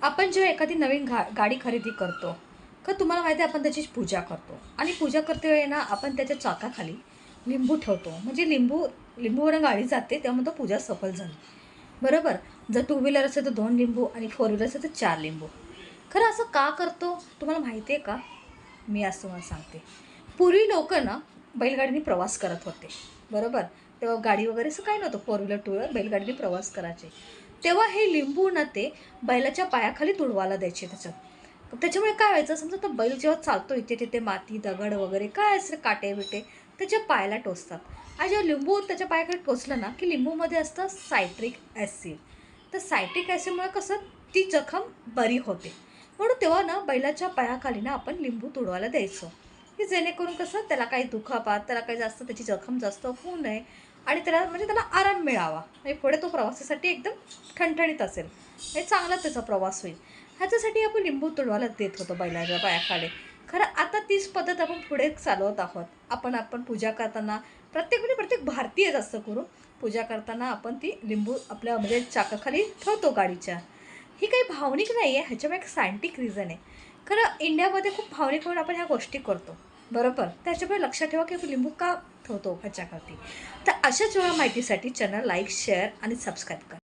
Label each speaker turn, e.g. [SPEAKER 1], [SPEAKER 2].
[SPEAKER 1] आपण जेव्हा एखादी नवीन गाडी खरेदी करतो का तुम्हाला माहिती आहे आपण त्याची पूजा करतो आणि पूजा करते वेळी ना आपण त्याच्या चाकाखाली लिंबू ठेवतो म्हणजे लिंबूवरून गाडी जाते त्यामुळे तो पूजा सफल झाली. बरोबर. जर टू व्हीलर असेल तर 2 लिंबू आणि फोर व्हीलर असेल तर 4 लिंबू. खरं असं का करतो तुम्हाला माहिती आहे का? मी असं तुम्हाला सांगते. पूर्वी लोक ना बैलगाडीने प्रवास करत होते. बरोबर. तेव्हा गाडी वगैरे असं काही नव्हतं. फोर व्हीलर टू व्हीलर बैलगाडीने प्रवास करायचे. तेव्हा हे लिंबू ना ते बैलाच्या पायाखाली तुडवायला द्यायचे त्याच्यामुळे काय व्हायचं समजा तो बैल जेव्हा चालतो इथे तिथे माती दगड वगैरे काय असेल काटे बिटे त्याच्या पायाला टोचतात. आणि जेव्हा लिंबू त्याच्या पायाकडे टोचलं ना की लिंबूमध्ये असतं सायट्रिक ॲसिड. तर सायट्रिक ॲसिडमुळे कसं ती जखम बरी होते. म्हणून तेव्हा ना बैलाच्या पायाखाली ना आपण लिंबू तुडवायला द्यायचो की जेणेकरून कसं त्याला काही दुखापत त्याला काही जास्त त्याची जखम जास्त होऊ नये आणि त्याला आराम मिळावा म्हणजे पुढे तो प्रवासासाठी एकदम ठणठणीत असेल हे चांगला त्याचा प्रवास होईल. ह्याच्यासाठी आपण लिंबू तुडवायला देत होतो बैलाच्या पायाखाली. खरं आता तीच पद्धत आपण पुढे चालवत आहोत. आपण पूजा करताना प्रत्येक भारतीय जास्त करून पूजा करताना आपण ती लिंबू आपल्या म्हणजे चाकाखाली ठेवतो गाडीच्या. ही काही भावनिक नाही आहे, ह्याच्यामुळे एक सायंटिफिक रिझन आहे. खरं इंडियामध्ये खूप भावनिक म्हणून आपण ह्या गोष्टी करतो. बरोबर. त्याच्यामुळे लक्षात ठेवा की आपण लिंबू का ठेवतो ह्याच्याखाली. तर अशाच वेळा माहितीसाठी चॅनल लाईक शेअर आणि सबस्क्राईब करा.